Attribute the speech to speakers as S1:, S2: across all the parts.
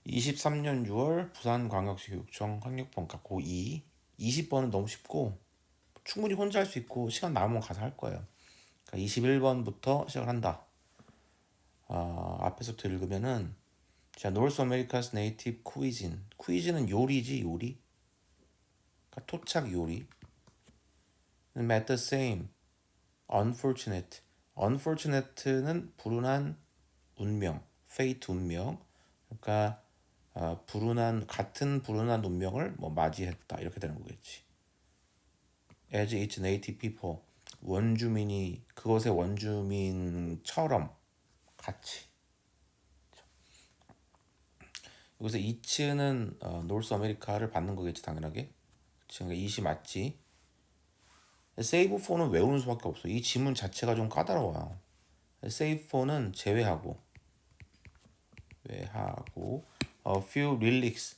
S1: 23년 6월 부산광역시 교육청 학력평가 고2 20번은 너무 쉽고 충분히 혼자 할 수 있고 시간 남으면 가서 할 거예요. 그러니까 21번부터 시작을 한다. 앞에서부터 읽으면은 자, North America's native cuisine. cuisine은 요리지, 요리. 그러니까 토착 요리. Met the same. Unfortunate. Unfortunate는 불운한 운명, fate 운명. 그러니까 같은 불운한 운명을 뭐 맞이했다 이렇게 되는 거겠지. As its native people. 원주민이 그것의 원주민처럼 같이. 여기서 이츠는 노스 아메리카를 받는 거겠지 당연하게. 그러니까 이시 맞지. save for는 외우는 수밖에 없어. 이 지문 자체가 좀 까다로워요. save for는 제외하고 a few relics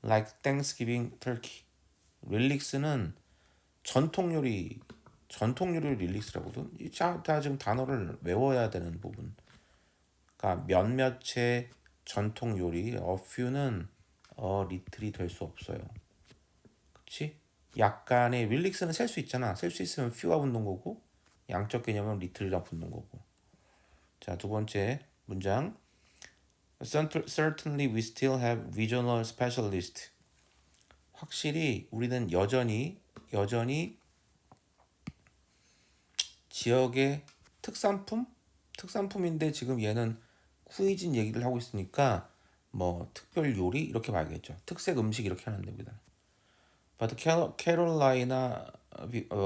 S1: like Thanksgiving turkey. relics는 전통 요리 릴릭스라거든. 다 지금 단어를 외워야 되는 부분. 그러니까 몇몇의 전통 요리, a few는 little이 될 수 없어요. 그렇지? 약간의 릴릭스는 셀 수 있잖아. 셀 수 있으면 few가 붙는 거고 양적 개념은 little이랑 붙는 거고. 자, 두 번째 문장. Certainly we still have regional specialists. 확실히 우리는 여전히 지역의 특산품인데 지금 얘는 쿠이진 얘기를 하고 있으니까 뭐 특별 요리 이렇게 봐야겠죠. 특색 음식 이렇게 하는 됩니다. But Carolina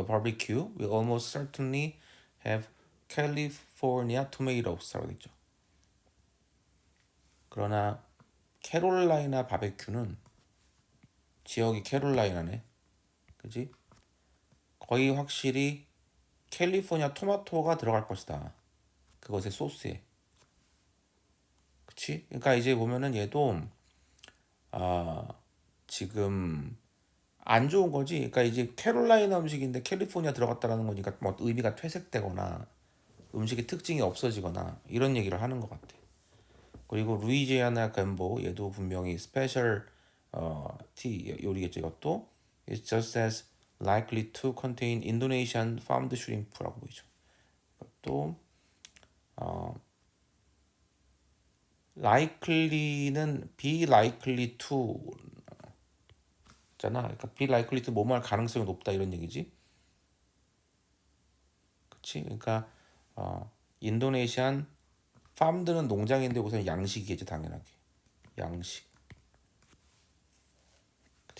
S1: barbecue will almost certainly have California tomatoes라고 되죠. 그러나 캐롤라이나 바베큐는 지역이 캐롤라이나네, 그지? 거의 확실히 캘리포니아 토마토가 들어갈 것이다. 그것의 소스에. 그치? 그러니까 이제 보면은 얘도 아 지금 안 좋은 거지. 그러니까 이제 캐롤라이나 음식인데 캘리포니아 들어갔다라는 거니까 뭐 의미가 퇴색되거나 음식의 특징이 없어지거나 이런 얘기를 하는 것 같아. 그리고 루이지애나 갬보 얘도 분명히 스페셜 티 요리겠죠. 이것도 It's just as likely to contain Indonesian farmed shrimp라고 보이죠. 또 likely는 be likely to 잖아. 그러니까 be likely to 뭐뭐 할 가능성이 높다 이런 얘기지. 그치? 그러니까 인도네시안 팜드는 농장인데 우선 양식이겠지 당연하게. 양식.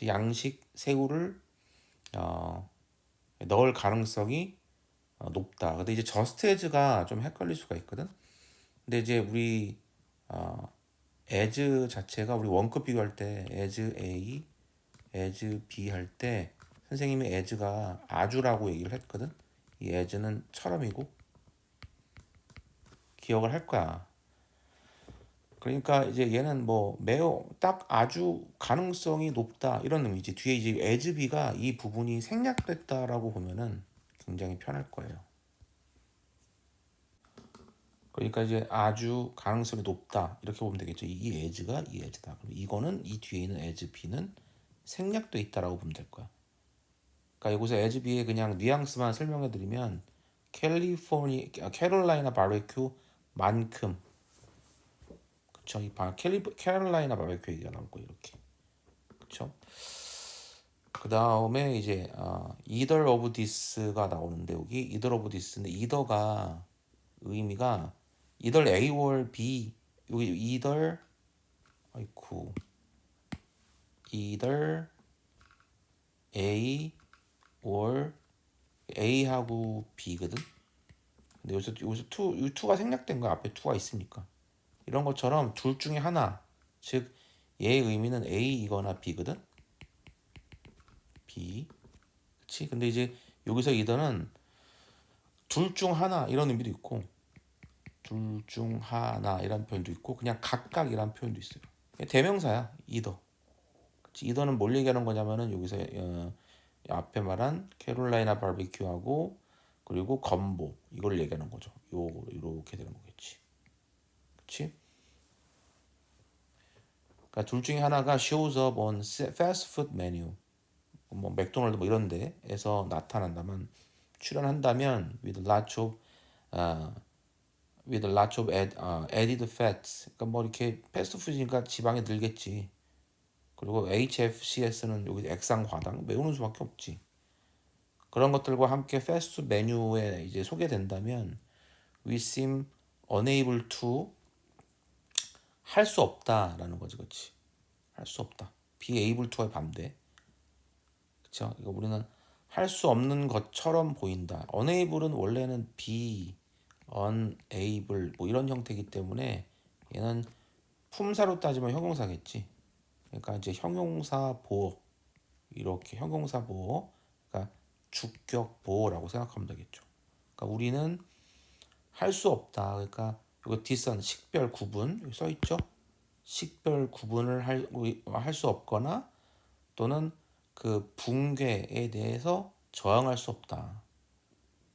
S1: 양식 새우를 넣을 가능성이 높다. 근데 이제 저스트 에즈가 좀 헷갈릴 수가 있거든. 근데 이제 우리 as 자체가 우리 원급 비교할 때 as A, as B 할 때 선생님이 as가 아주라고 얘기를 했거든. 이 as는 처럼이고 기억을 할 거야. 그러니까 이제 얘는 뭐 매우 딱 아주 가능성이 높다 이런 의미지. 뒤에 이제 as B가 이 부분이 생략됐다라고 보면은 굉장히 편할 거예요. 그러니까 이제 아주 가능성이 높다 이렇게 보면 되겠죠. 이 as가 이 as다. 그럼 이거는 이 뒤에 있는 as B는 생략돼 있다라고 보면 될 거야. 그러니까 여기서 as B의 그냥 뉘앙스만 설명해 드리면 캐롤라이나 바베큐만큼 그쵸? 캐롤라이나 바베큐 얘기가 나올 거예요 이렇게. 그쵸? 그 다음에 이제 either of this가 나오는데 여기 either of this인데 either가 의미가 either A or B. 여기 either 아이쿠 either A or A하고 B거든. 근데 여기서 투가 생략된 거야. 앞에 투가 있으니까. 이런 것처럼 둘 중에 하나. 즉 얘의 의미는 A이거나 B거든. B. 그치? 근데 이제 여기서 either는 둘 중 하나 이런 의미도 있고 둘 중 하나 이런 표현도 있고 그냥 각각 이란 표현도 있어요. 대명사야. either. 그치? either는 뭘 얘기하는 거냐면은 여기서 앞에 말한 캐롤라이나 바비큐하고 그리고 건보 이걸 얘기하는 거죠. 요렇게 되는 거겠지. 그치? 그러니까 둘 중에 하나가 shows up on fast food menu. 뭐 맥도날드 뭐 이런 데에서 나타난다면 출연한다면 uh, with lots of added fats. 그러니까 뭐 이렇게 패스트푸드니까 지방이 늘겠지. 그리고 HFCS는 여기 액상과당 메우는 수밖에 없지. 그런 것들과 함께 패스트 메뉴에 이제 소개된다면 we seem unable to 할 수 없다라는 거지, 그렇지? 할 수 없다. be able to의 반대. 그렇죠? 이거 우리는 할 수 없는 것처럼 보인다. unable은 원래는 be unable 뭐 이런 형태이기 때문에 얘는 품사로 따지면 형용사겠지. 그러니까 이제 형용사 보호 이렇게 형용사 보호, 그러니까 주격 보호라고 생각하면 되겠죠. 그러니까 우리는 할 수 없다. 그러니까 이거 디선 식별 구분 여기 써 있죠. 식별 구분을 할 수 없거나 또는 그 붕괴에 대해서 저항할 수 없다.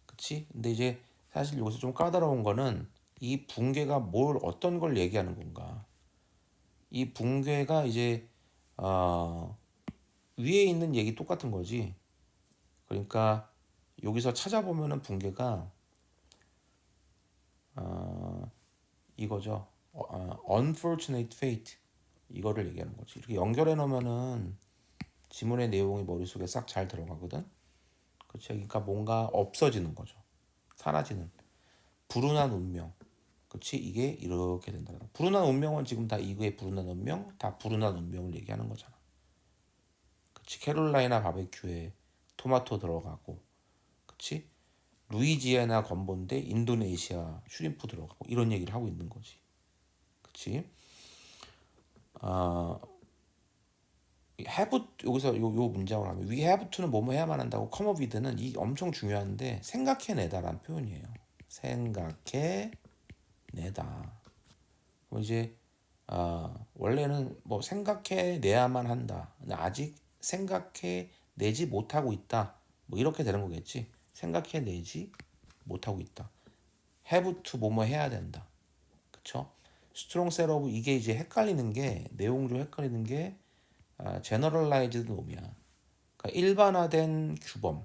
S1: 그치? 근데 이제 사실 여기서 좀 까다로운 거는 이 붕괴가 뭘 어떤 걸 얘기하는 건가? 이 붕괴가 이제 위에 있는 얘기 똑같은 거지. 그러니까 여기서 찾아보면은 붕괴가 이거죠. unfortunate fate 이거를 얘기하는 거지. 이렇게 연결해 놓으면은 지문의 내용이 머릿속에 싹 잘 들어가거든. 그렇죠. 그러니까 뭔가 없어지는 거죠. 사라지는 불운한 운명. 그렇지? 이게 이렇게 된다. 불운한 운명은 지금 다 이거의 불운한 운명, 다 불운한 운명을 얘기하는 거잖아. 그렇지? 캐롤라이나 바베큐에 토마토 들어가고, 그렇지? 루이지애나 건본데 인도네시아 슈림프 들어가고 이런 얘기를 하고 있는 거지. 그렇지? have 여기서 요 문장을 하면 we have to는 뭐뭐 해야만 한다고 come up with는 이 엄청 중요한데 생각해내다라는 표현이에요. 생각해내다. 뭐 이제 원래는 뭐 생각해내야만 한다. 근데 아직 생각해내지 못하고 있다. 뭐 이렇게 되는 거겠지. 생각해내지 못하고 있다. have to 뭐뭐 해야 된다. 그쵸? 스트롱 셋업 이게 이제 헷갈리는 게 내용적으로 헷갈리는 게 제너럴라이즈드 놈이야. 그러니까 일반화된 규범,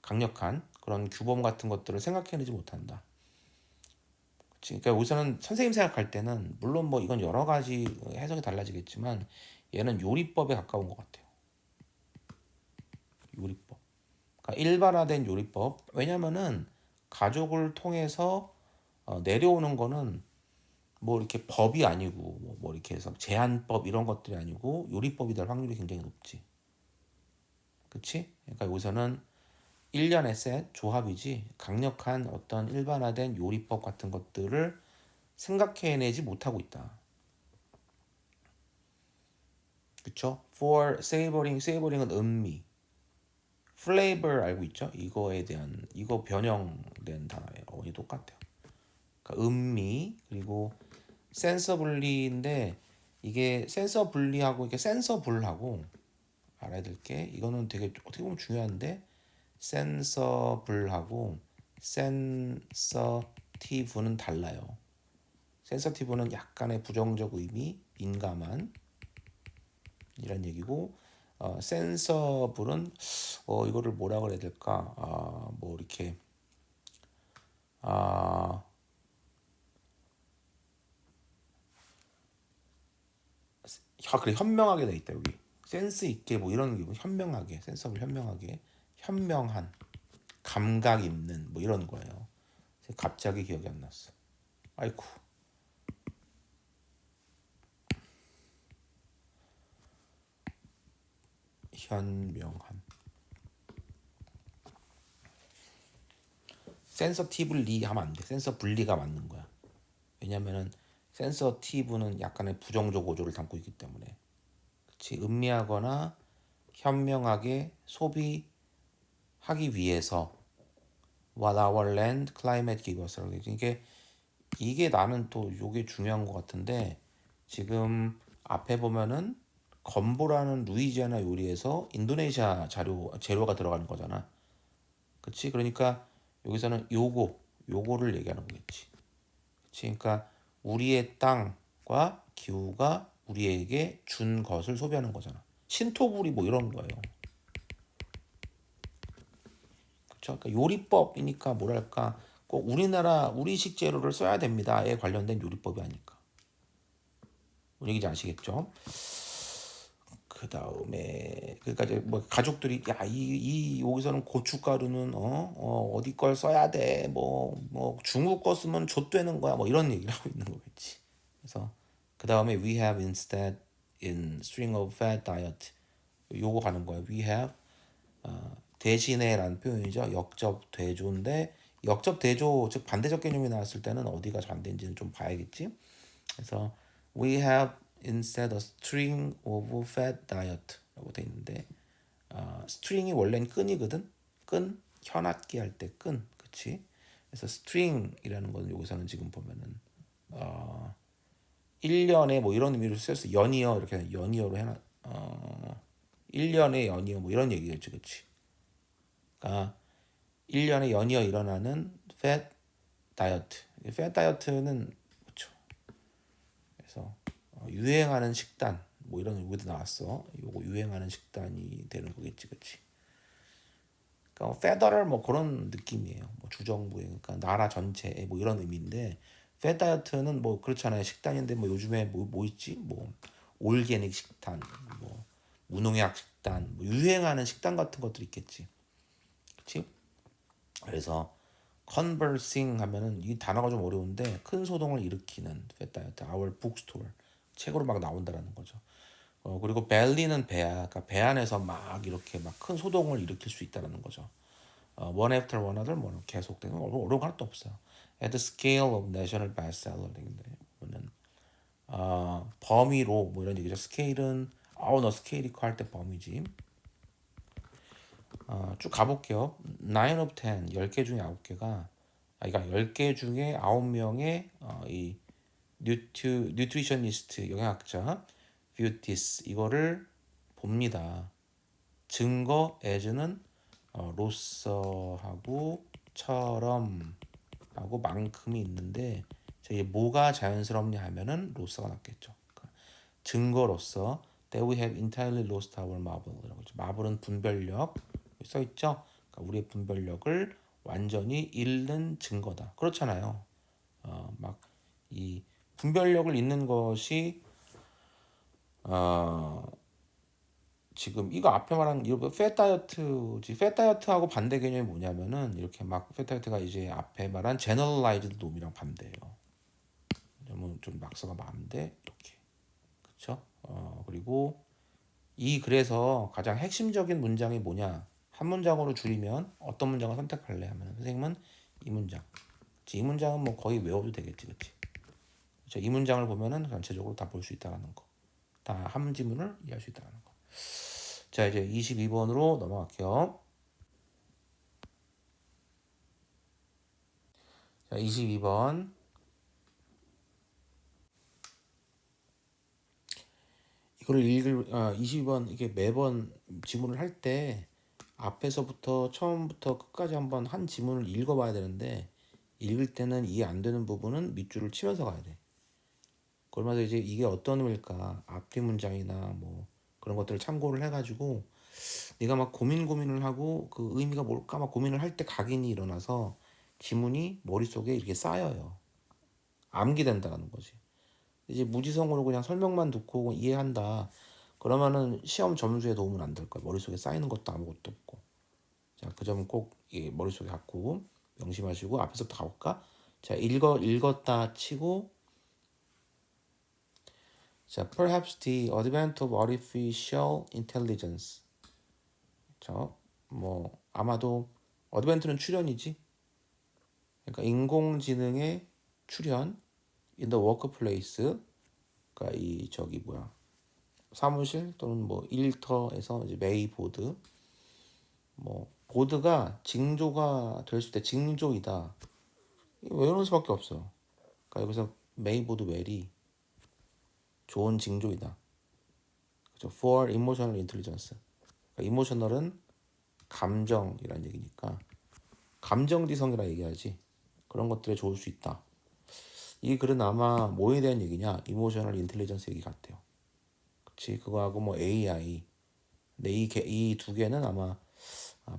S1: 강력한 그런 규범 같은 것들을 생각해내지 못한다. 그치? 그러니까 여기서는 선생님 생각할 때는 물론 뭐 이건 여러 가지 해석이 달라지겠지만 얘는 요리법에 가까운 것 같아요. 요리법. 그러니까 일반화된 요리법. 왜냐면은 가족을 통해서 내려오는 거는 뭐 이렇게 법이 아니고 뭐 이렇게 해서 제한법 이런 것들이 아니고 요리법이 될 확률이 굉장히 높지. 그치? 그러니까 여기서는 일련의 셋 조합이지 강력한 어떤 일반화된 요리법 같은 것들을 생각해내지 못하고 있다. 그쵸? For savoring은 음미. flavor 알고 있죠? 이거에 대한 이거 변형된 단어예요. 어원이 똑같아요. 그러니까 음미 그리고 sensibly인데 이게 sensibly하고 이게 sensible하고 알아야 될 게 이거는 되게 어떻게 보면 중요한데 sensible하고 sensitive는 달라요. sensitive는 약간의 부정적 의미, 민감한 이란 얘기고 sensible은 이거를 뭐라 그래야 될까? 뭐 이렇게 그래 현명하게 돼 있다 여기. 센스 있게 뭐 이런 게 현명하게 센서블 현명하게 현명한 감각 있는 뭐 이런 거예요. 갑자기 기억이 안 났어. 아이쿠. 현명한. 센서티블리 하면 안 돼. 센서블리가 맞는 거야. 왜냐면은 센서티브는 약간의 부정적 오조를 담고 있기 때문에. 그치? 음미하거나 현명하게 소비하기 위해서 What our land climate give us. 이게 나는 또 이게 중요한 것 같은데 지금 앞에 보면은 건보라는 루이지아나 요리에서 인도네시아 재료가 들어가는 거잖아. 그치? 그러니까 여기서는 요거를 얘기하는 거겠지. 그치? 그러니까 우리의 땅과 기후가 우리에게 준 것을 소비하는 거잖아. 신토부리 뭐 이런 거예요. 그렇죠? 그러니까 요리법이니까 뭐랄까 꼭 우리나라 우리식 재료를 써야 됩니다에 관련된 요리법이 아닐까. 뭔 얘기인지 아시겠죠? 그 다음에 그러니까 이제 뭐 가족들이 야 이 여기서는 고춧가루는 어디 걸 써야 돼 뭐 중국 거 쓰면 좆되는 거야 뭐 이런 얘기를 하고 있는 거겠지. 그래서 그 다음에 we have instead in string of fad diet 요거 가는 거야. we have 대신에라는 표현이죠. 역접대조인데 역접대조 즉 반대적 개념이 나왔을 때는 어디가 잘 안 되는지는 좀 봐야겠지. 그래서 we have instead a string of fad diet라고 돼 있는데 string이 원래는 끈이거든. 끈 현악기 할 때 끈, 그치? 그래서 string이라는 건 여기서는 지금 보면은 1년에 뭐 이런 의미로 쓰였어. 연이어 이렇게 연이어로 해놔. 1년에 연이어 뭐 이런 얘기겠지, 그치? 그러니까 1년에 연이어 일어나는 fat 다이어트. fat 다이어트는 그렇죠. 그래서 유행하는 식단 뭐 이런 얘기도 나왔어. 요거 유행하는 식단이 되는 거겠지, 그렇지? 그러니까 페더럴 뭐 그런 느낌이에요. 뭐 주정부의 그러니까 나라 전체 뭐 이런 의미인데 fat 다이어트는 뭐 그렇잖아요. 식단인데 뭐 요즘에 뭐 있지? 뭐 올게닉 식단, 뭐 무농약 식단, 뭐 유행하는 식단 같은 것들이 있겠지, 그렇지? 그래서 conversing 하면은 이 단어가 좀 어려운데 큰 소동을 일으키는 fat diet, our bookstore 책으로 막 나온다라는 거죠. 그리고 belly는 배야, 그러니까 배 안에서 막 이렇게 막 큰 소동을 일으킬 수 있다라는 거죠. one after one other 뭐 계속되는 어려운 거 하나도 없어요. At the scale of national bestseller 보면 범위로 뭐 이런 얘기죠. 스케일은 너 스케일이 커 할 때 범위지. 쭉 가볼게요. 9 of 10, 10개 중에 9개가 그러니까 10개 중에 9명의 이 뉴트리셔니스트 영양학자 view this 이거를 봅니다. 증거 as는 로서하고 처럼 하고 만큼이 있는데 이게 뭐가 자연스럽냐 하면은 로서가 낫겠죠. 그러니까 증거로서 that we have entirely lost our marvel이라고 했죠. 마블은 분별력 써 있죠. 그러니까 우리의 분별력을 완전히 잃는 증거다. 그렇잖아요. 막 이 분별력을 잃는 것이 지금 이거 앞에 말한 이거 팻 다이어트지. 팻 다이어트하고 반대 개념이 뭐냐면은 이렇게 막팻 다이어트가 이제 앞에 말한 제너럴라이즈드 놈이랑 반대예요. 좀 막서가 많은데 이렇게 그렇죠? 그리고 그래서 가장 핵심적인 문장이 뭐냐? 한 문장으로 줄이면 어떤 문장을 선택할래 하면 선생님은 이 문장. 이 문장은 뭐 거의 외워도 되겠지, 그렇지? 그렇죠? 이 문장을 보면은 전체적으로 다 볼 수 있다라는 거. 다 한 지문을 이해할 수 있다라는 거. 자, 이제 22번으로 넘어갈게요. 자, 22번. 이거를 22번 이게 매번 지문을 할 때 앞에서부터 처음부터 끝까지 한번 한 지문을 읽어봐야 되는데 읽을 때는 이해 안 되는 부분은 밑줄을 치면서 가야 돼. 그러면서 이제 이게 어떤 의미일까 앞뒤 문장이나 뭐 그런 것들을 참고를 해가지고 네가 막 고민을 하고 그 의미가 뭘까 막 고민을 할 때 각인이 일어나서 지문이 머릿속에 이렇게 쌓여요. 암기된다는 거지. 이제 무지성으로 그냥 설명만 듣고 이해한다. 그러면은 시험 점수에 도움은 안 될 거야. 머릿속에 쌓이는 것도 아무것도 없고. 자, 그 점은 꼭 머릿속에 갖고 명심하시고 앞에서부터 가볼까? 자, 읽었다 치고 자, perhaps the advent of artificial intelligence. 자, 뭐 아마도 advent는 출현이지. 그러니까 인공지능의 출현 in the workplace. 그러니까 이 저기 뭐야 사무실 또는 뭐 일터에서 이제 메이보드 뭐 보드가 징조가 될 수 있다. 징조이다. 외우는 수밖에 없어. 그러니까 여기서 메이보드 웰이 좋은 징조이다. 그죠? For emotional intelligence. 그러니까 이모셔널은 감정이란 얘기니까 감정지성이라 얘기하지. 그런 것들에 좋을 수 있다. 이 글은 아마 뭐에 대한 얘기냐? 이모셔널 인텔리전스 얘기 같아요. 그치? 그거하고 뭐 AI. 근데 이 두 개는 아마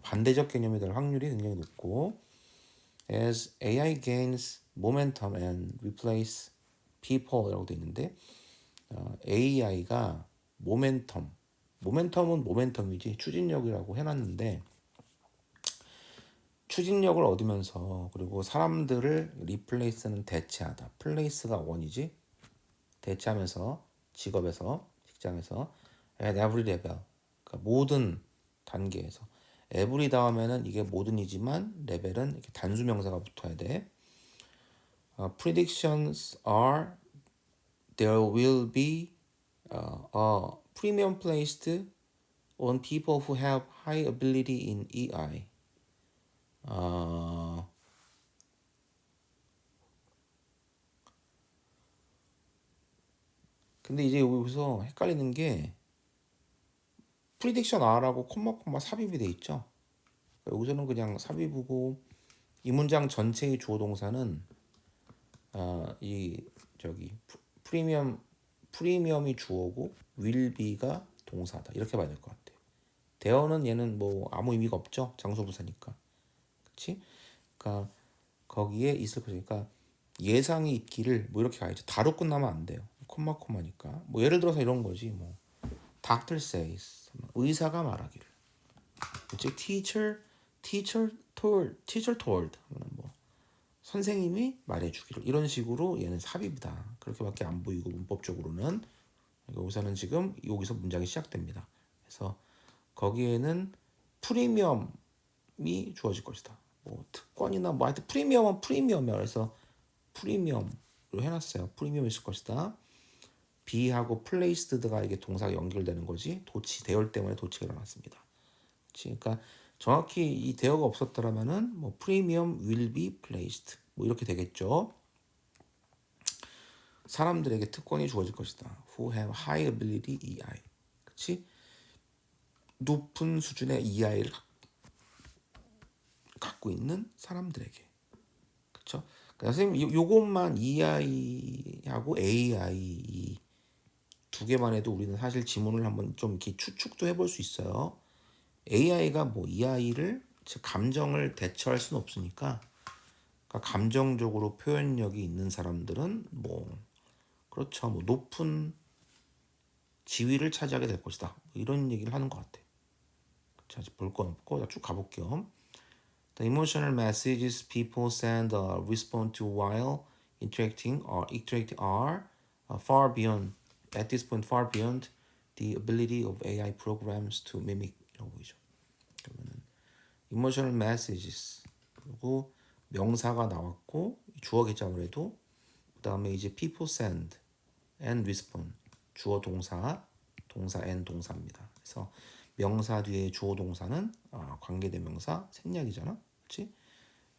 S1: 반대적 개념이 될 확률이 굉장히 높고 as AI gains momentum and replace people이라고 돼 있는데 AI가 모멘텀은 모멘텀이지 추진력이라고 해놨는데 추진력을 얻으면서 그리고 사람들을 리플레이스는 대체하다. 플레이스가 원이지 대체하면서 직업에서 직장에서 at every level 그러니까 모든 단계에서 every 다음에는 이게 모든이지만 레벨은 이렇게 단수 명사가 붙어야 돼. Predictions are there will be a premium placed on people who have high ability in EI. 근데 이제 여기서 헷갈리는 게 prediction R하고 콤마 삽입이 돼 있죠. 여기서는 그냥 삽입이고 이 문장 전체의 주어 동사는 이 저기 프리미엄이 주어고 will be가 동사다 이렇게 봐야 될 것 같아요. 대어는 얘는 뭐 아무 의미가 없죠. 장소부사니까. 그렇지? 그러니까 거기에 있을 것이니까 예상이 있기를 뭐 이렇게 가야죠. 다로 끝나면 안 돼요. 콤마니까. 뭐 예를 들어서 이런 거지. 뭐 doctor says 의사가 말하기를. 그렇지? teacher told 뭐 선생님이 말해주기를 이런 식으로 얘는 삽입이다. 그렇게밖에 안 보이고 문법적으로는 여기서는 지금 여기서 문장이 시작됩니다. 그래서 거기에는 프리미엄이 주어질 것이다. 뭐 특권이나 뭐 하여튼 프리미엄은 프리미엄이야. 그래서 프리미엄으로 해놨어요. 프리미엄이 있을 것이다. B하고 place드가 이게 동사가 연결되는 거지. 도치 대열 때문에 도치가 일어났습니다. 그러니까 정확히 이 대어가 없었더라면은 뭐 premium will be placed 뭐 이렇게 되겠죠. 사람들에게 특권이 주어질 것이다. Who have high ability EI. 그렇지? 높은 수준의 EI를 갖고 있는 사람들에게. 그렇죠? 그러니까 선생님 요것만 EI하고 AI 두 개만 해도 우리는 사실 지문을 한번 좀 이렇게 추측도 해볼 수 있어요. AI가 뭐 EI를 즉 감정을 대처할 수는 없으니까 그러니까 감정적으로 표현력이 있는 사람들은 뭐 그렇죠. 뭐 높은 지위를 차지하게 될 것이다. 뭐 이런 얘기를 하는 것 같아. 자, 볼 건 없고 쭉 가볼게요. The emotional messages people send or respond to while interacting are far beyond at this point far beyond the ability of AI programs to mimic 이라고 보이죠. 그러면은 emotional messages 그리고 명사가 나왔고 주어 개장을 해도 그 다음에 이제 people send and respond 주어 동사 and 동사입니다. 그래서 명사 뒤에 주어 동사는 관계대명사 생략이잖아. 그렇지?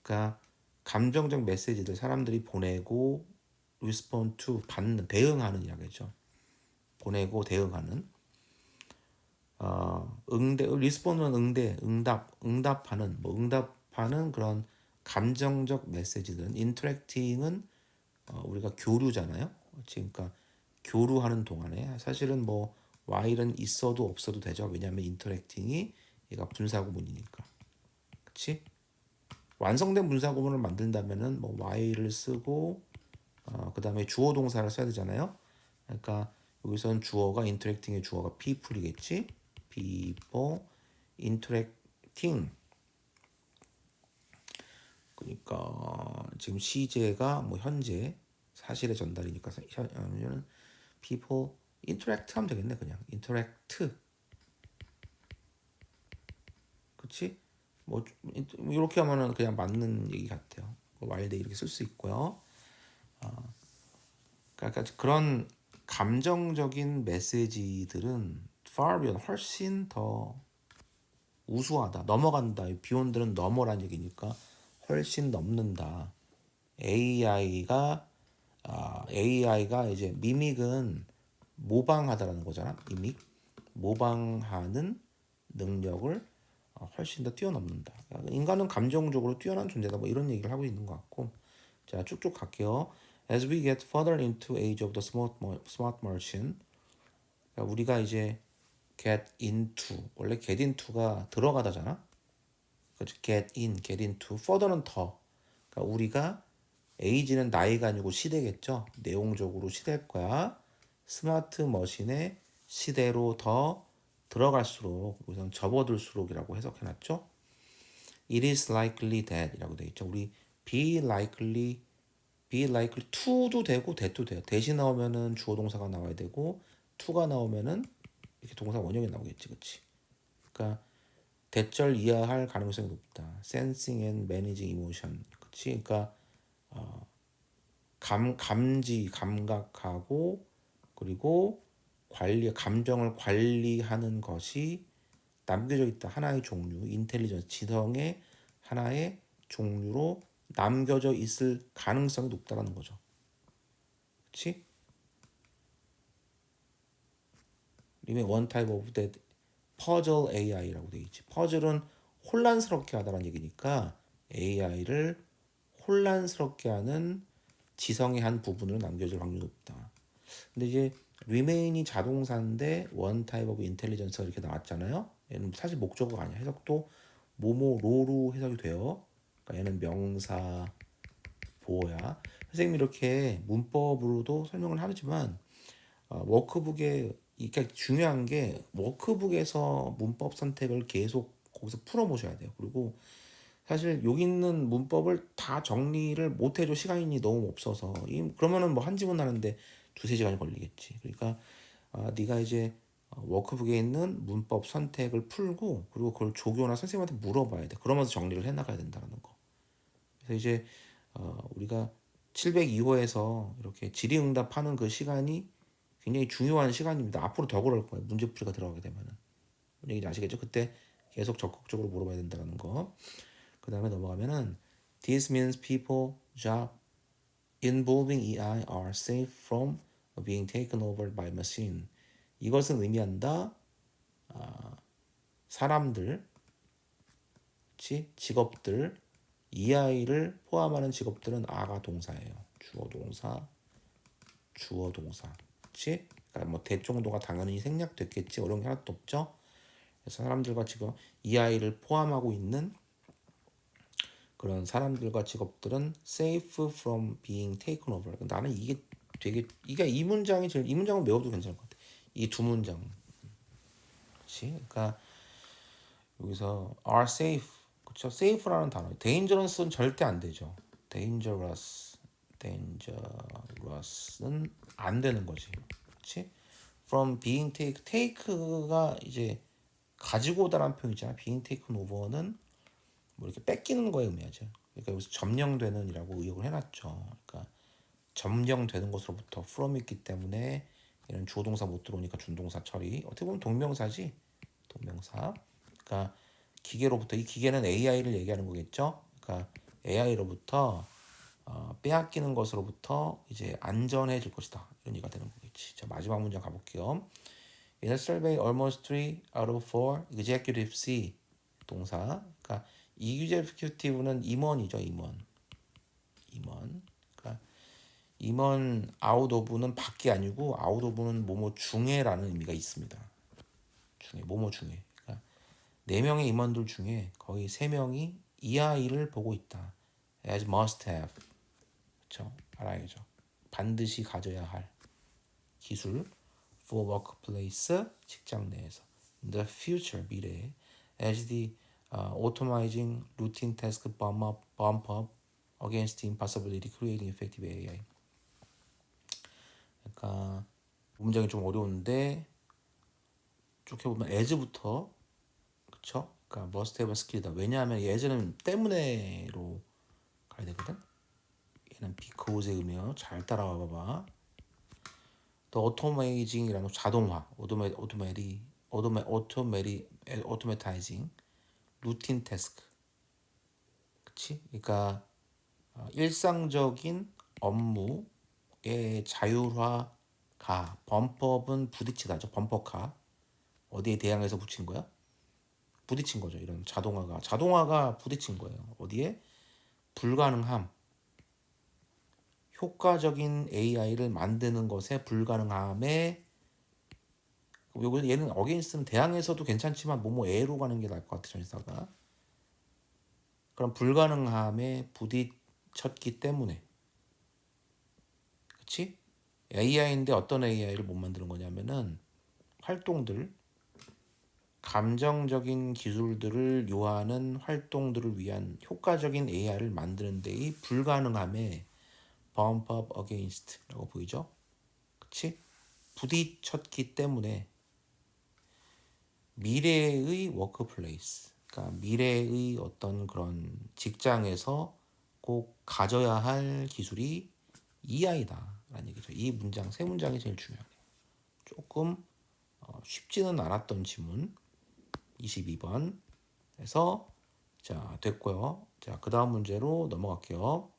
S1: 그러니까 감정적 메시지들 사람들이 보내고 respond to 받는 대응하는 이야기죠. 보내고 대응하는 respond는 응답하는 그런 감정적 메시지들은 interacting은 우리가 교류잖아요. 그러니까 교류하는 동안에 사실은 뭐 while은 있어도 없어도 되죠. 왜냐하면 interacting이 얘가 분사구문이니까. 그렇지? 완성된 분사구문을 만든다면은 뭐 while을 쓰고 그다음에 주어 동사를 써야 되잖아요. 그러니까 여기서는 주어가 interacting의 주어가 people이겠지. people interacting. 그러니까 지금 시제가 뭐 현재 사실의 전달이니까 people interact 하면 되겠네. 그냥 interact. 그렇지? 뭐 이렇게 하면은 그냥 맞는 얘기 같아요. while they 이렇게 쓸 수 있고요. 그러니까 그런 감정적인 메시지들은 far beyond 훨씬 더 우수하다. 넘어간다. 비욘드는 넘어란 얘기니까 훨씬 넘는다. AI가 이제 미믹은 모방하다라는 거잖아. 미믹 모방하는 능력을 훨씬 더 뛰어넘는다. 인간은 감정적으로 뛰어난 존재다. 뭐 이런 얘기를 하고 있는 것 같고. 자, 쭉쭉 갈게요. As we get further into age of the smart merchant, 그러니까 우리가 이제 get into 원래 get into가 들어가다잖아. 그렇죠? get into, further는 더. 그러니까 우리가 age는 나이가 아니고 시대겠죠. 내용적으로 시대일 거야. 스마트 머신의 시대로 더 들어갈수록 우선 접어들수록이라고 해석해놨죠. It is likely that 이라고 돼 있죠. 우리 be likely to도 되고 that도 돼요. that이 나오면은 주어 동사가 나와야 되고 to가 나오면은 이렇게 동사 원형이 나오겠지, 그렇지? 그러니까 대절 이하할 가능성이 높다. Sensing and managing emotion, 그렇지? 그러니까 감지, 감각하고 그리고 감정을 관리하는 것이 남겨져 있다. 하나의 종류, 인텔리전스, 지성의 하나의 종류로 남겨져 있을 가능성이 높다라는 거죠. 그렇지? 이미 one type of that puzzle AI라고 돼 있지. 퍼즐은 혼란스럽게 하다라는 얘기니까 AI를 혼란스럽게 하는 지성의 한 부분으로 남겨질 확률이 높다. 근데 이제 remain이 자동사인데 one type of intelligence가 이렇게 나왔잖아요. 얘는 사실 목적어가 아니야. 해석도 뭐뭐로로 해석이 돼요. 그러니까 얘는 명사 보어야. 선생님이 이렇게 문법으로도 설명을 하지만 워크북에 이게 중요한 게 워크북에서 문법 선택을 계속 거기서 풀어보셔야 돼요. 그리고 사실 여기 있는 문법을 다 정리를 못 해줘 시간이 너무 없어서 그러면은 뭐 한 지문 하는데 두세 시간이 걸리겠지. 그러니까 네가 이제 워크북에 있는 문법 선택을 풀고 그리고 그걸 조교나 선생님한테 물어봐야 돼. 그러면서 정리를 해나가야 된다는 거. 그래서 이제 우리가 702호에서 이렇게 질의응답하는 그 시간이 굉장히 중요한 시간입니다. 앞으로 더 그럴 거예요. 문제풀이가 들어가게 되면은. 뭔 얘기인지 아시겠죠? 그때 계속 적극적으로 물어봐야 된다는 거. 그 다음에 넘어가면은 This means people, job involving AI are safe from being taken over by machine. 이것은 의미한다. 사람들, 직업들, EI를 포함하는 직업들은 아가 동사예요. 주어 동사. 그렇지? 그러니까 뭐 대정도가 당연히 생략됐겠지. 어려운 게 하나도 없죠. 그래서 사람들과 지금 EI를 포함하고 있는 그런 사람들과 직업들은 safe from being taken over. 나는 이게 되게 이 문장이 제일 이 문장은 외워도 괜찮을 것 같아. 이 두 문장. 그렇지? 그러니까 여기서 are safe. 그렇죠? safe라는 단어. dangerous는 절대 안 되죠. dangerous는 안 되는 거지. 그렇지? from being take가 이제 가지고 오다라는 표현이잖아. being taken over는 뭐 이렇게 뺏기는 거에 의미하죠. 그러니까 여기서 점령되는이라고 의역을 해놨죠. 그러니까 점령되는 것으로부터 from 있기 때문에 얘는 주어 동사 못 들어오니까 준동사 처리. 어떻게 보면 동명사지. 동명사. 그러니까 기계로부터 이 기계는 AI를 얘기하는 거겠죠. 그러니까 AI로부터 빼앗기는 것으로부터 이제 안전해질 것이다. 이런 얘기가 되는 거겠지. 자, 마지막 문장 가볼게요. In a survey, almost 3 out of 4 executives see 동사. 그러니까 executive는 임원이죠. 임원. 그러니까 임원 out of는 밖이 아니고 out of는 뭐뭐 중에라는 의미가 있습니다. 중에 뭐뭐 중에. 그러니까 4명의 임원들 중에 거의 3명이 이 아이를 보고 있다. as must have. 그렇죠? 알아야죠. 반드시 가져야 할 기술 for workplace 직장 내에서 the future 미래에 as the automating routine task bump up against the impossibility creating effective AI. 그러니까 문장이 좀 어려운데 쭉 해보면 as부터 그쵸? 그러니까 must have skill이다. 왜냐하면 as는 때문에로 가야 되거든. 얘는 because의 의미요. 잘 따라와 봐봐. The automating이라는 자동화, automatizing, routine task, 그렇지? 그러니까 일상적인 업무의 자율화가 범법은 부딪히다죠. 범퍼카 어디에 대항해서 붙인 거야? 부딪힌 거죠. 이런 자동화가 부딪힌 거예요. 어디에? 불가능함. 효과적인 AI를 만드는 것에 불가능함에 요거 얘는 against는 대항에서도 괜찮지만 뭐뭐에로 가는 게 나을 것 같아 전치사가. 그럼 불가능함에 부딪혔기 때문에. 그치? AI인데 어떤 AI를 못 만드는 거냐면은 활동들, 감정적인 기술들을 요하는 활동들을 위한 효과적인 AI를 만드는 데의 불가능함에 bump up against라고 보이죠? 그치? 부딪혔기 때문에 미래의 워크플레이스, 그러니까 미래의 어떤 그런 직장에서 꼭 가져야 할 기술이 EI다라는 얘기죠. 이 문장 세 문장이 제일 중요해요. 조금 쉽지는 않았던 지문 22번에서 자 됐고요. 자 그다음 문제로 넘어갈게요.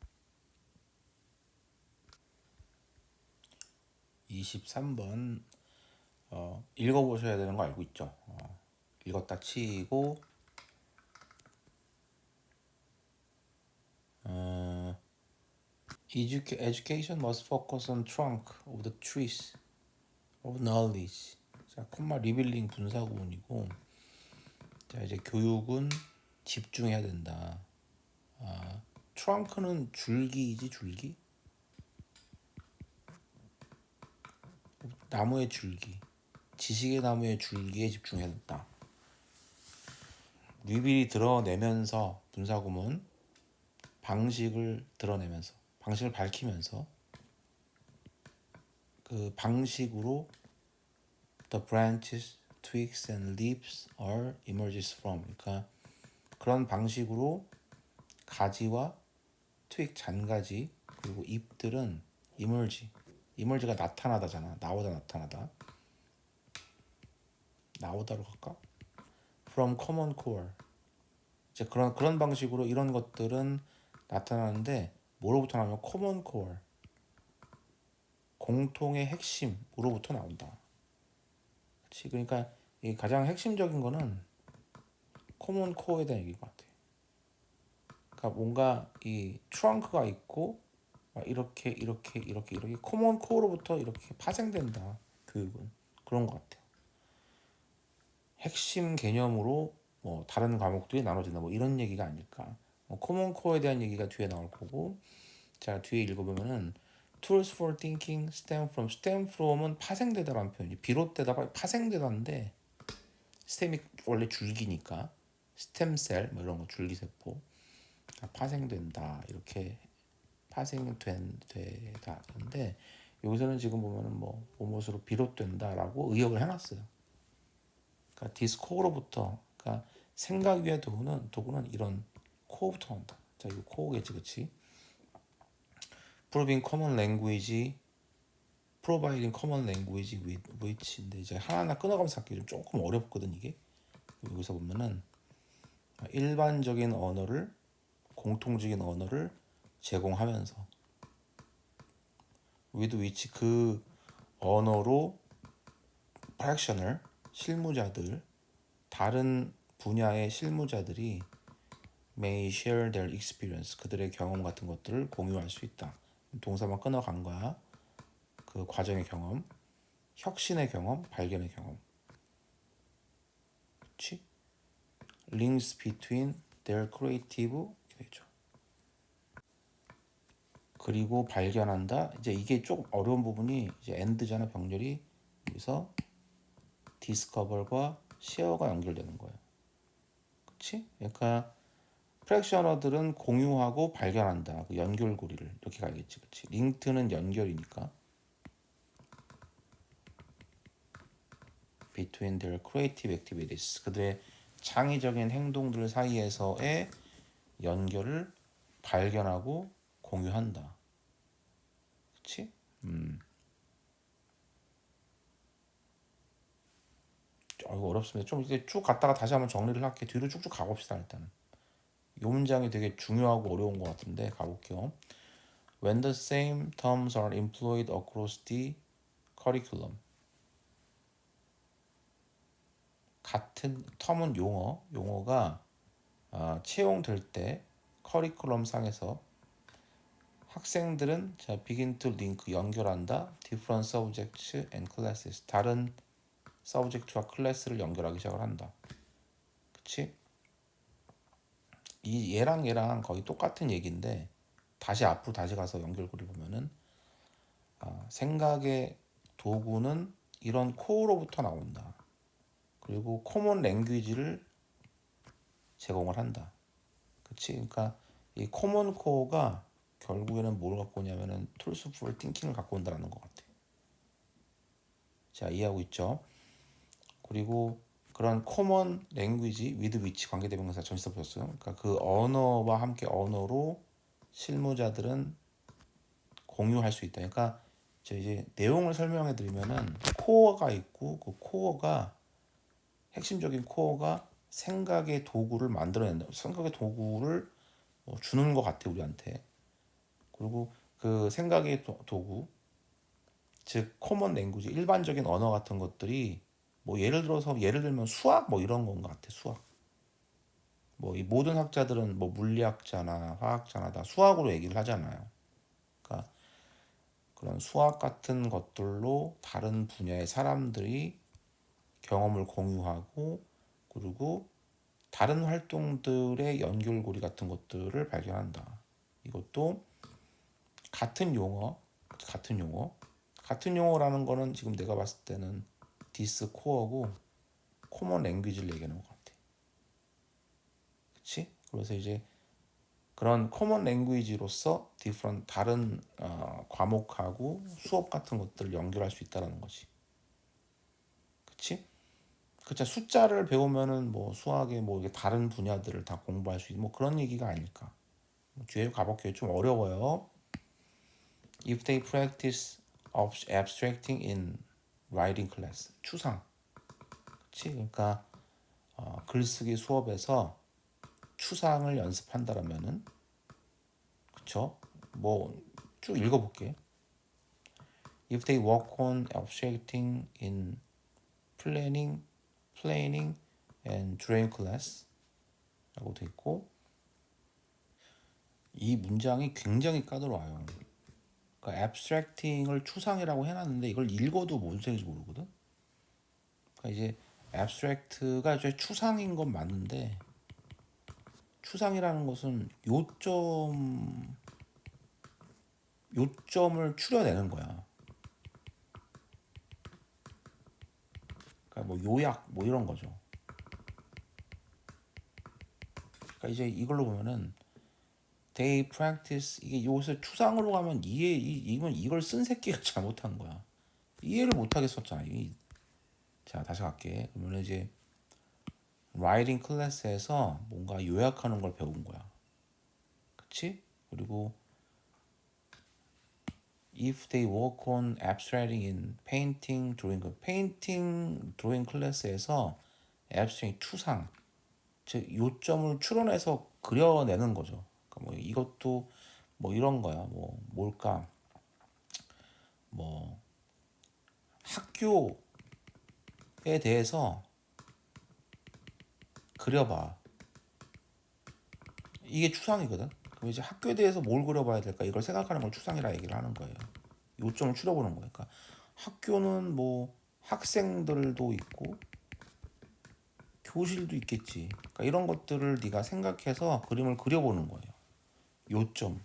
S1: 23번 읽어보셔야 되는 거 알고 있죠? 읽었다 치고 Education must focus on trunk of the trees of knowledge. 자, 콤마 리빌링 분사 구문이고, 자 이제 교육은 집중해야 된다. 트렁크는 줄기이지 줄기? 나무의 줄기, 지식의 나무의 줄기에 집중해야 된다. 리빌이 드러내면서 분사 구문, 방식을 드러내면서, 방식을 밝히면서 그 방식으로 the branches, twigs and leaves are emerges from. 그러니까 그런 방식으로 가지와 트윅 잔가지 그리고 잎들은 emerge가 나타나다잖아. 나오다 나타나다. 나오다로 갈까? from common core. 이제 그런 방식으로 이런 것들은 나타나는데 뭐로부터 나오면 common core. 공통의 핵심으로부터 나온다. 그렇지? 그러니까 이 가장 핵심적인 거는 common core에 대한 얘기인 것 같아. 그러니까 뭔가 이 트렁크가 있고 이렇게 common core로부터 이렇게 파생된다. 교육은 그런 것 같아요. 핵심 개념으로 뭐 다른 과목들이 나눠진다. 뭐 이런 얘기가 아닐까. common core에 대한 얘기가 뒤에 나올 거고. 자 뒤에 읽어보면은 tools for thinking stem from은 파생되다라는 표현이 비롯되다 파생되다인데 스템이 원래 줄기니까 스템셀 뭐 이런 거 줄기세포 파생된다 이렇게 파생되다인데 여기서는 지금 보면은 뭐 무엇으로 비롯된다라고 의역을 해놨어요. 그러니까 디스코어로부터 그러니까 생각 위의 도구는 이런 코어부터 나온다. 자 이거 코어겠지, 그렇지? Proving common language, providing common language with which인데 이제 하나하나 끊어가면서 하기 좀 조금 어렵거든 이게. 여기서 보면은 일반적인 언어를 공통적인 언어를 제공하면서 with which 그 언어로 프랙셔널 실무자들 다른 분야의 실무자들이 may share their experience 그들의 경험 같은 것들을 공유할 수 있다. 동사만 끊어간 거야. 그 과정의 경험, 혁신의 경험, 발견의 경험. 그렇지? links between their creative 되죠. 그리고 발견한다. 이제 이게 조금 어려운 부분이 이제 end잖아 병렬이. 여기서 discover과 share가 연결되는 거예요. 그렇지? 그러니까 프랙셔너들은 공유하고 발견한다. 그 연결고리를 이렇게 가야겠지, 그렇지? 링크는 연결이니까. Between their creative activities, 그들의 창의적인 행동들 사이에서의 연결을 발견하고 공유한다. 그렇지? 이거 어렵습니다. 좀 이제 쭉 갔다가 다시 한번 정리를 할게. 뒤로 쭉쭉 가봅시다 일단은. 이 문장이 되게 중요하고 어려운 것 같은데 가볼게요. When the same terms are employed across the curriculum. 같은 텀은 용어가 채용될 때 커리큘럼 상에서 학생들은 begin to link 연결한다 different subjects and classes 다른 서브젝트와 클래스를 연결하기 시작을 한다. 그치? 이 얘랑 거의 똑같은 얘기인데 다시 앞으로 다시 가서 연결고리 보면은 생각의 도구는 이런 코어로부터 나온다. 그리고 코먼 랭귀지를 제공을 한다. 그치? 그러니까 이 코먼 코어가 결국에는 뭘 갖고 오냐면은 tools for thinking을 갖고 온다는 것 같아. 자, 이해하고 있죠? 그리고 그런 common language with which 관계대명사 전치사 보셨어요? 그러니까 그 언어와 함께 언어로 실무자들은 공유할 수 있다. 그러니까 저 이제 내용을 설명해 드리면은 코어가 있고 그 코어가 핵심적인 코어가 생각의 도구를 만들어낸다. 생각의 도구를 주는 것 같아 우리한테. 그리고 그 생각의 도구, 즉 코먼 랭귀지, 일반적인 언어 같은 것들이 뭐 예를 들면 수학 뭐 이런 건 것 같아. 수학. 뭐 이 모든 학자들은 뭐 물리학자나 화학자나 다 수학으로 얘기를 하잖아요. 그러니까 그런 수학 같은 것들로 다른 분야의 사람들이 경험을 공유하고 그리고 다른 활동들의 연결고리 같은 것들을 발견한다. 이것도 같은 용어, 같은 용어라는 거는 지금 내가 봤을 때는 디스 코어고 코먼 랭귀지를 얘기하는 것 같아. 그치? 그래서 이제 그런 코먼 랭귀지로서 다른 과목하고 수업 같은 것들을 연결할 수 있다는 거지. 그치? 그쵸. 숫자를 배우면은 뭐 수학의 뭐 이게 다른 분야들을 다 공부할 수 있는 뭐 그런 얘기가 아닐까. 뒤에 가볼게요. 좀 어려워요. If they practice abstracting in writing class. 추상. 그치? 그러니까 글쓰기 수업에서 추상을 연습한다라면은 그쵸? 뭐 쭉 읽어볼게. If they work on abstracting in planning and drawing class라고 돼 있고 이 문장이 굉장히 까다로워요. 그러니까 abstracting을 추상이라고 해놨는데 이걸 읽어도 뭔 소리인지 모르거든. 그러니까 이제 abstract가 이제 추상인 건 맞는데 추상이라는 것은 요점을 추려내는 거야. 그러니까 뭐 요약 뭐 이런 거죠. 그러니까 이제 이걸로 보면은 they practice 이게 여기서 추상으로 가면 이걸 쓴 새끼가 잘못한 거야. 이해를 못 하겠었잖아. 자 다시 갈게. 그러면 이제 writing 클래스에서 뭔가 요약하는 걸 배운 거야. 그치? 그리고 if they work on abstracting in painting, drawing 클래스에서 abstract 추상, 즉 요점을 추론해서 그려내는 거죠. 그러니까 뭐 이것도 뭐 이런 거야. 뭐 뭘까? 뭐 학교에 대해서 그려봐. 이게 추상이거든. 그럼 이제 학교에 대해서 뭘 그려봐야 될까? 이걸 생각하는 걸 추상이라 얘기를 하는 거예요. 요점을 추려보는 거예요. 그러니까 학교는 뭐 학생들도 있고 교실도 있겠지. 그러니까 이런 것들을 네가 생각해서 그림을 그려보는 거예요. 요점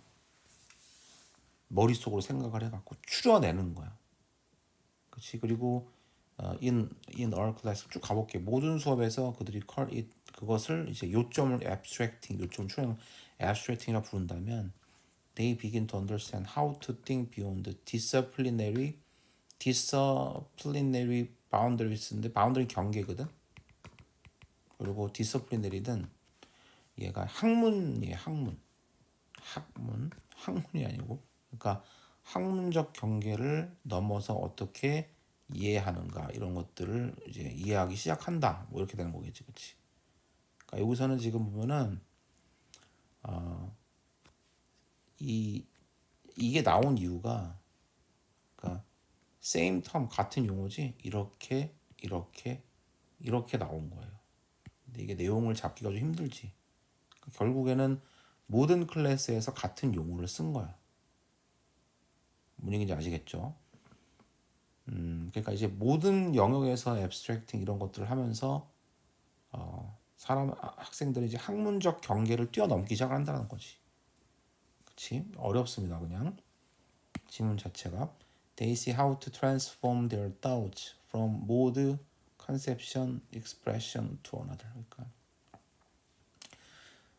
S1: 머릿속으로 생각을 해갖고 추려내는 거야. 그렇지. 그리고 in our class 쭉 가볼게. 모든 수업에서 그들이 call it 그것을 이제 요점을 요점 추론 abstracting이라 부른다면 they begin to understand how to think beyond the disciplinary boundaries인데 boundary 경계거든. 그리고 disciplinary는 얘가 학문이에요. 학문이 아니고 그러니까 학문적 경계를 넘어서 어떻게 이해하는가 이런 것들을 이제 이해하기 시작한다. 뭐 이렇게 되는 거겠지, 그렇지? 그러니까 여기서는 지금 보면은 이게 나온 이유가 그러니까 same term 같은 용어지 이렇게 나온 거예요. 근데 이게 내용을 잡기가 좀 힘들지. 그러니까 결국에는 모든 클래스에서 같은 용어를 쓴 거야. 뭔 얘기인지 아시겠죠? 그러니까 이제 모든 영역에서 abstracting 이런 것들을 하면서 학생들이 이제 학문적 경계를 뛰어넘기 시작한다는 거지. 그치? 어렵습니다, 그냥. 지문 자체가. They see how to transform their thoughts from mode, conception, expression to another. 그러니까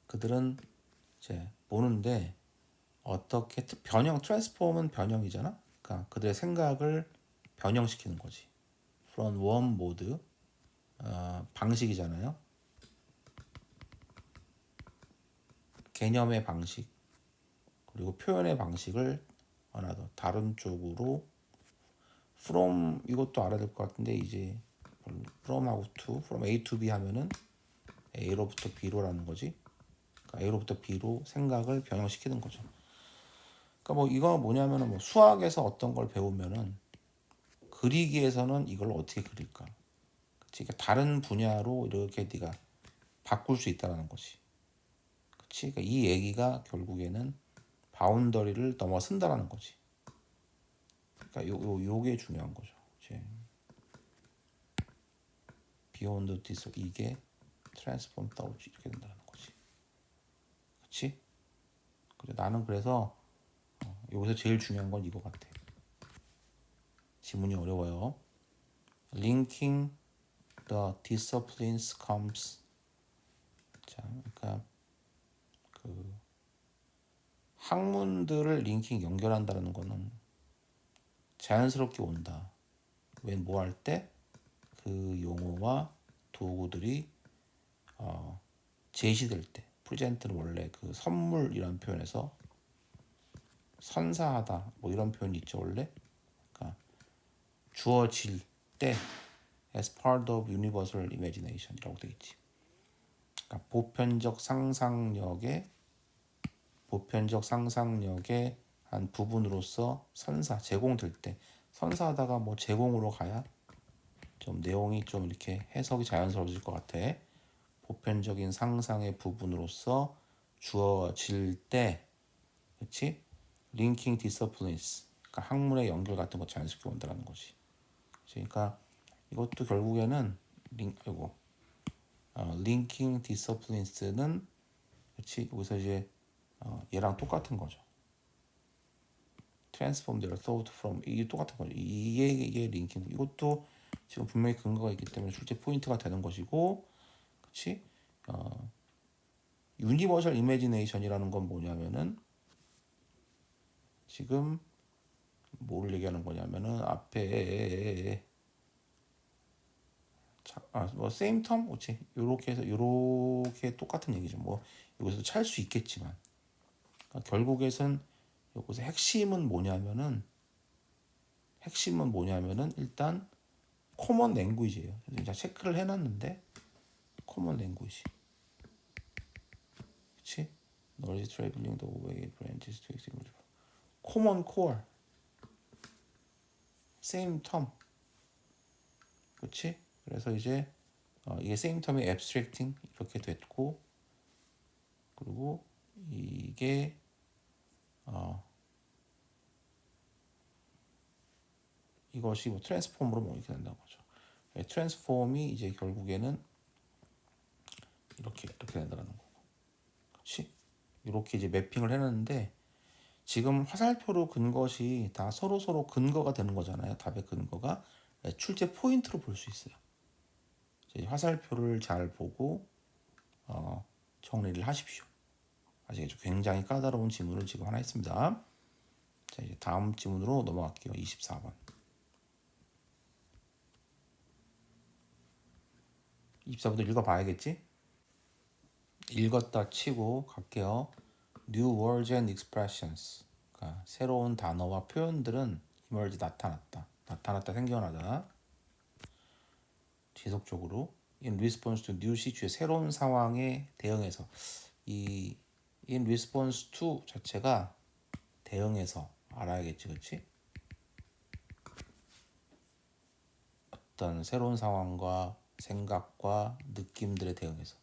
S1: 그들은 이제 보는데 어떻게 변형, 트랜스폼은 변형이잖아. 그러니까 그들의 생각을 변형시키는 거지. From one mode, 방식이잖아요. 개념의 방식 그리고 표현의 방식을 하나 더 다른 쪽으로 from 이것도 알아야 될 것 같은데 이제 from하고 to, from A to B 하면은 A로부터 B로라는 거지. 그러니까 A로부터 B로 생각을 변형시키는 거죠. 그러니까 뭐 이거 뭐냐면은 뭐 수학에서 어떤 걸 배우면은 그리기에서는 이걸 어떻게 그릴까? 그치? 그러니까 다른 분야로 이렇게 네가 바꿀 수 있다는 거지. 그치? 그러니까 이 얘기가 결국에는 바운더리를 넘어선다라는 거지. 그러니까 요게 중요한 거죠. 이제 beyond this 이게 transform thought 이렇게 된다는 거지. 그치? 그래 나는 그래서 여기서 제일 중요한 건 이거 같아. 지문이 어려워요. Linking the disciplines comes. 자, 그러니까 그 학문들을 링킹 연결한다는 거는 자연스럽게 온다. 웬 뭐 할 때 그 용어와 도구들이 제시될 때. 프레젠트는 원래 그 선물이라는 표현에서 선사하다 뭐 이런 표현이 있죠 원래. 그러니까 주어질 때 as part of universal imagination이라고 되어 있지. 그러니까 보편적 상상력의 한 부분으로서 제공될 때 선사하다가 뭐 제공으로 가야 좀 내용이 좀 이렇게 해석이 자연스러워질 것 같아. 보편적인 상상의 부분으로서 주어질 때, 그렇지? linking disciplines, 그러니까 학문의 연결 같은 거 자연스럽게 온다는 거지. 그러니까 이것도 결국에는 linking disciplines는 그렇지? 여기서 이제 얘랑 똑같은 거죠. transform their thought from 이게 똑같은 거죠. 이게 링킹. 이것도 지금 분명히 근거가 있기 때문에 출제 포인트가 되는 것이고, 그렇지? 유니버셜 이미지네이션이라는 건 뭐냐면은 지금 뭐를 얘기하는 거냐면은 앞에 뭐 same term, 그렇지? 요렇게 해서 요렇게 똑같은 얘기죠. 뭐 여기서 찰 수 있겠지만 그러니까 결국에선 여기서 핵심은 뭐냐면은 일단 코먼 랭귀지예요. 그래서 이제 체크를 해놨는데 코먼 랭귀지, 그렇지? Knowledge traveling the way branches to example. Common core, same term, 그렇지? 그래서 이제 이게 same term이 abstracting 이렇게 됐고, 그리고 이게 이것이 뭐 트랜스폼으로 뭐 이렇게 된다는 거죠. 트랜스폼이 이제 결국에는 이렇게 된다는 거고, 그렇지? 이렇게 이제 매핑을 해놨는데 지금 화살표로 근 것이 다 서로 근거가 되는 거잖아요. 답의 근거가 출제 포인트로 볼 수 있어요. 화살표를 잘 보고 정리를 하십시오. 아시겠죠? 굉장히 까다로운 지문을 지금 하나 했습니다. 자, 이제 다음 지문으로 넘어갈게요. 24번. 24번도 읽어봐야겠지? 읽었다 치고 갈게요. New words and expressions. 그러니까 새로운 단어와 표현들은 emerge 나타났다, 생겨나다. 지속적으로 in response to new situation, 새로운 상황에 대응해서. 이 in response to 자체가 대응해서 알아야겠지, 그렇지? 어떤 새로운 상황과 생각과 느낌들에 대응해서.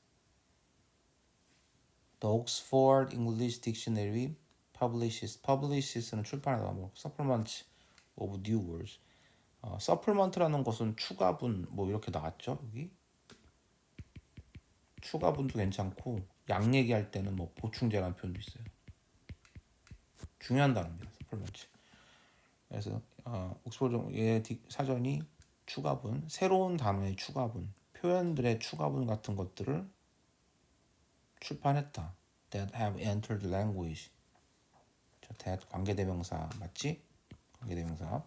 S1: The Oxford English Dictionary publishes, publishes는 출판하다, 뭐 supplement of new words. supplement라는 것은 추가분 뭐 이렇게 나왔죠. 여기 추가분도 괜찮고 양 얘기할 때는 뭐 보충제라는 표현도 있어요. 중요한 단어입니다. supplement. 그래서 옥스퍼드 사전이 추가분, 새로운 단어의 추가분, 표현들의 추가분 같은 것들을 출판했다. That have entered language. that 관계대명사 맞지? 관계대명사.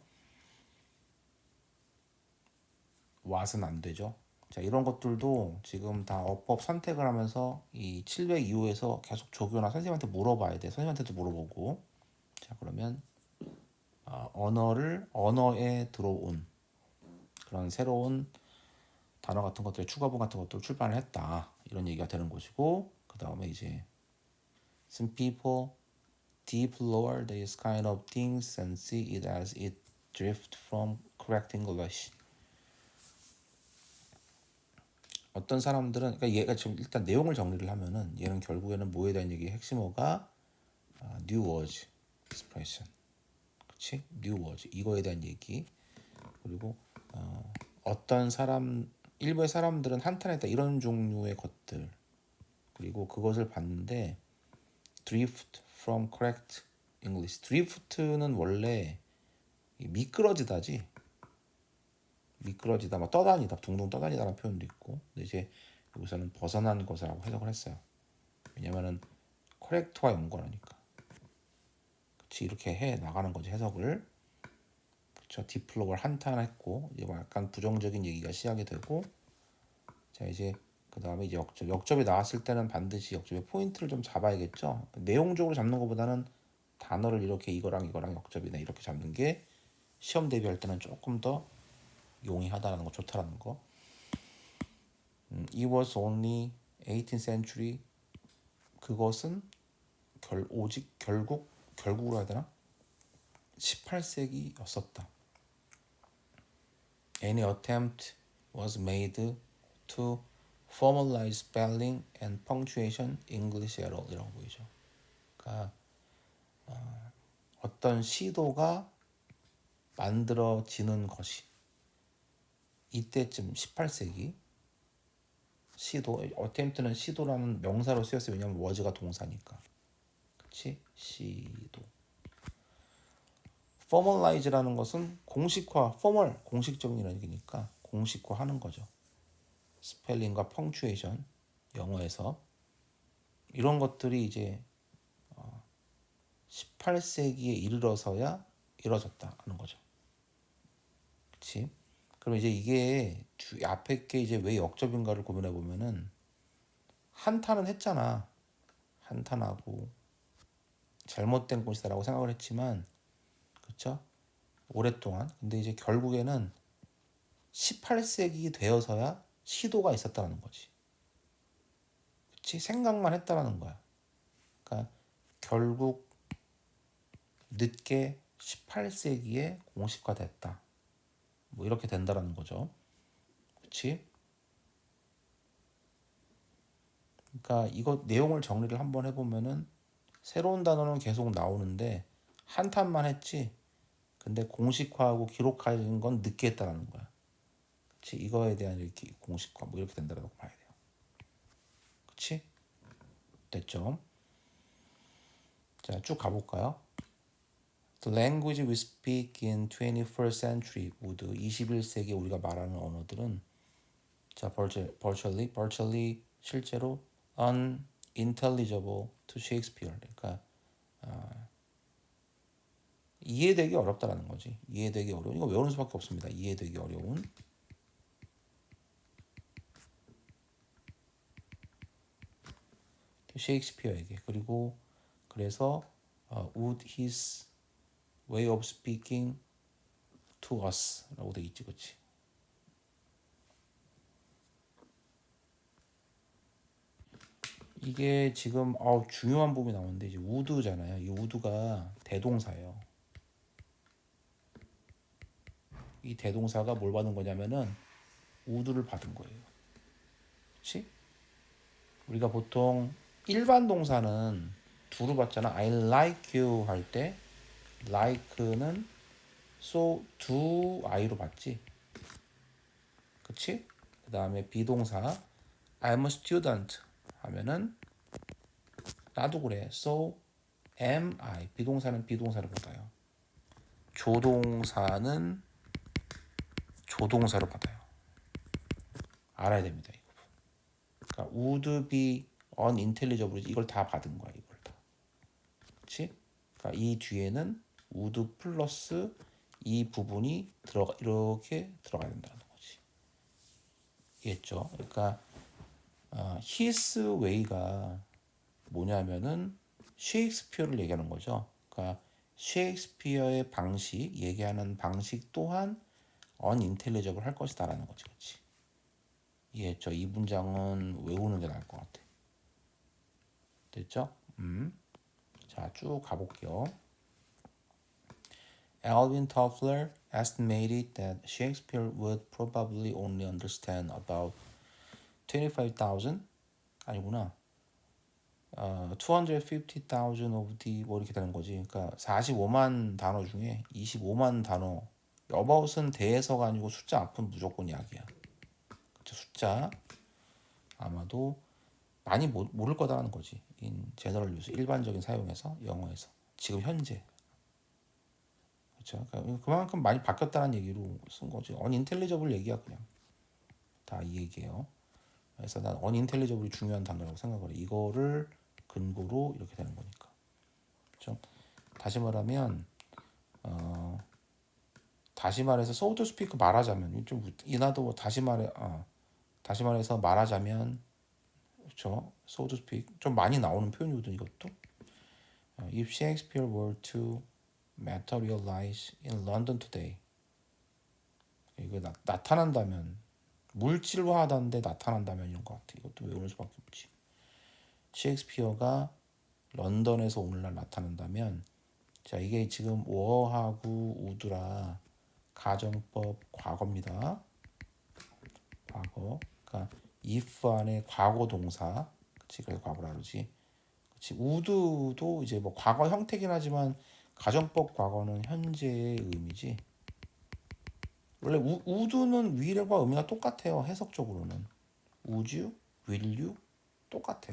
S1: what은 안 되죠. 자, 이런 것들도 지금 다 어법 선택을 하면서 이 702호에서 계속 조교나 선생님한테 물어봐야 돼. 선생님한테도 물어보고. 자, 그러면 언어에 들어온 그런 새로운 단어 같은 것들의 추가분 같은 것들을 출판을 했다. 이런 얘기가 되는 것이고, 그 다음에 이제 some people deplore these kind of things and see it as it drift from correct English. 어떤 사람들은 그러니까 얘가 지금 일단 내용을 정리를 하면은 얘는 결국에는 뭐에 대한 얘기 핵심어가 new words expression, 그렇지? new words 이거에 대한 얘기. 그리고 어떤 사람 일부의 사람들은 한탄했다 이런 종류의 것들. 그리고 그것을 봤는데 drift from correct English. drift는 원래 미끄러지다지. 미끄러지다, 막 떠다니다, 둥둥 떠다니다라는 표현도 있고, 근데 이제 여기서는 벗어난 것이라고 해석을 했어요. 왜냐면은 correct와 연관하니까. 그렇지, 이렇게 해 나가는 거지 해석을. 그렇죠. 디플로를 한탄했고 이제 약간 부정적인 얘기가 시작이 되고, 자 이제 그 다음에 이제 역접이 나왔을 때는 반드시 역접의 포인트를 좀 잡아야겠죠. 내용적으로 잡는 것보다는 단어를 이렇게 이거랑 역접이네 이렇게 잡는 게 시험 대비할 때는 조금 더 용이하다라는 거, 좋다라는 거. It was only 18th century. 그것은 결국으로 해야 되나? 18세기였었다. Any attempt was made to formalize spelling and punctuation English at all 이라고 보이죠. 그러니까 어떤 시도가 만들어지는 것이 이때쯤 18세기 시도, attempt는 시도라는 명사로 쓰였어요. 왜냐하면 was가 동사니까. 그렇지? 시도. formalize라는 것은 공식화, formal, 공식적이라는 얘기니까 공식화하는 거죠. 스펠링과 펑추에이션, 영어에서 이런 것들이 이제 18세기에 이르러서야 이루어졌다 하는 거죠. 그렇지? 그럼 이제 이게 앞에 게 이제 왜 역접인가를 고민해 보면은 한탄은 했잖아. 한탄하고 잘못된 곳이다라고 생각을 했지만, 그렇죠? 오랫동안. 근데 이제 결국에는 18세기 되어서야 시도가 있었다는 거지. 그렇지? 생각만 했다라는 거야. 그러니까 결국 늦게 18세기에 공식화됐다. 뭐 이렇게 된다라는 거죠. 그렇지? 그러니까 이거 내용을 정리를 한번 해보면은 새로운 단어는 계속 나오는데 한탄만 했지. 근데 공식화하고 기록하는 건 늦게 했다라는 거야. 그렇지? 이거에 대한 이렇게 공식화 뭐 이렇게 된다라고 봐야 돼요. 그렇지? 됐죠? 자, 쭉 가볼까요? The language we speak in 21st century would 21세기에 우리가 말하는 언어들은 자, virtually 실제로 unintelligible to Shakespeare. 그러니까 이해되기 어렵다라는 거지. 이해되기 어려운. 이거 외우는 수밖에 없습니다. 이해되기 어려운. 셰익스피어에게. 그리고 그래서 would his way of speaking to us라고 돼 있지, 그렇지? 이게 지금 중요한 부분이 나오는데 이제 would잖아요. 이 would가 대동사예요. 이 대동사가 뭘 받은 거냐면은 would를 받은 거예요. 그렇지? 우리가 보통 일반 동사는 두루 받잖아. I like you 할 때 like는 so do I로 봤지. 그치? 그 다음에 비동사 I'm a student 하면은 나도 그래. So am I. 비동사는 비동사를 받아요. 조동사는 조동사를 받아요. 알아야 됩니다. 이 부분. 그러니까 would be unintelligible 이걸 다 받은 거야. 이걸 다. 그렇지? 그러니까 이 뒤에는 would 플러스 이 부분이 이렇게 들어가야 된다는 거지. 이해했죠? 그러니까 his way가 뭐냐면은 셰익스피어를 얘기하는 거죠. 그러니까 셰익스피어의 방식, 얘기하는 방식 또한 unintelligible 할 것이다라는 거지, 그렇지? 이해했죠? 이 문장은 외우는 게 나을 것 같아. 됐죠? 자, 쭉 가볼게요. Alvin Toffler estimated that Shakespeare would probably only understand about 25,000 아니구나. 250,000 of the 뭐 이렇게 되는 거지. 그러니까 45만 단어 중에 25만 단어. about은 대해서가 아니고 숫자 앞은 무조건 약이야. 그쵸? 숫자 아마도 많이 모를 거다라는 거지. in general use 일반적인 사용에서 영어에서 지금 현재. 그렇죠? 그러니까 그만큼 많이 바뀌었다는 얘기로 쓴 거지. unintelligible 얘기야 그냥. 다 이 얘기예요. 그래서 난 unintelligible이 중요한 단어라고 생각을 해. 이거를 근거로 이렇게 되는 거니까. 그렇죠? 다시 말하면 다시 말해서 so to speak 말하자면 좀 이나도 다시 말해서 말하자면 그렇죠? so to speak 좀 많이 나오는 표현이거든 이것도. If Shakespeare were to materialize in London today 이거 나타난다면 물질화하다는데 나타난다면 이런 것 같아. 이것도 외우는 수밖에 없지. 셰익스피어가 런던에서 오늘날 나타난다면 자 이게 지금 워하고 우드라 가정법 과거입니다. 과거. 그러니까 if 안에 과거 동사. 그치 그래서 과거라 그러지. 그치 우드도 이제 뭐 과거 형태긴 하지만 가정법 과거는 현재의 의미지. 원래 우드는 will과 의미가 똑같아요. 해석적으로는. would you, will you 똑같아.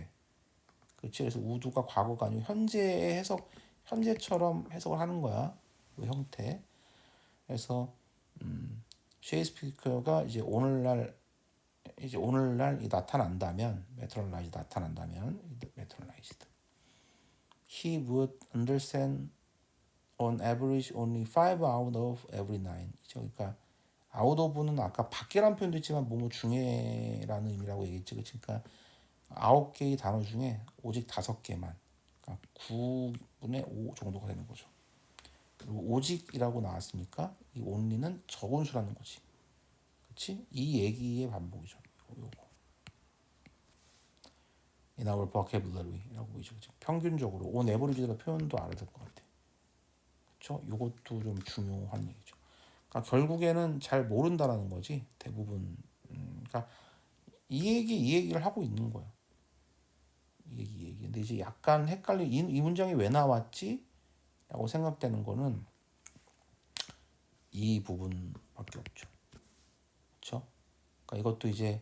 S1: 그렇지. 그래서 would가 과거가 아니고 현재의 해석, 현재처럼 해석을 하는 거야. 그 형태. 그래서 셰익스피어가 이제 오늘날 이 나타난다면, materialized. He would understand on average only 5 out of every 9. 그러니까 out of는 아까 밖에란 표현도 있지만 뭐뭐 중에라는 의미라고 얘기했지. 그러니까 9개의 단어 중에 오직 5개만. 그러니까 9분의 5 정도가 되는 거죠. 그리고 오직이라고 나왔으니까 이 only는 적은 수라는 거지. 그렇지? 이 얘기의 반복이죠. 요거. In our vocabulary라고 보이죠. 평균적으로 on average라 표현도 알아야 될 것 같아. 그렇죠? 요것도 좀 중요한 얘기죠. 그러니까 결국에는 잘 모른다라는 거지. 대부분. 그러니까 이 얘기를 하고 있는 거야. 이 얘기. 근데 이제 약간 이 문장이 왜 나왔지? 라고 생각되는 거는 이 부분밖에 없죠. 그렇죠? 그러니까 이것도 이제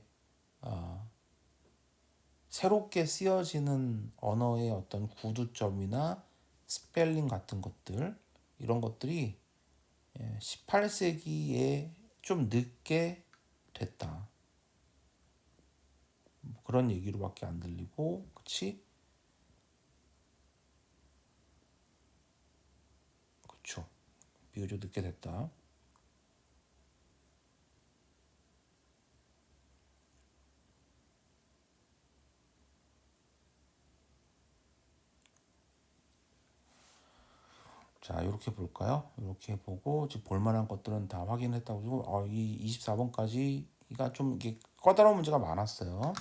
S1: 새롭게 쓰여지는 언어의 어떤 구두점이나 스펠링 같은 것들 이런 것들이 18세기에 좀 늦게 됐다. 뭐 그런 얘기로밖에 안 들리고, 그치? 그쵸. 비교적 늦게 됐다. 자, 이렇게 볼까요? 이렇게 보고 지금 볼만한 것들은 다 확인했다고 이 24번까지가 좀 이게 까다로운 문제가 많았어요.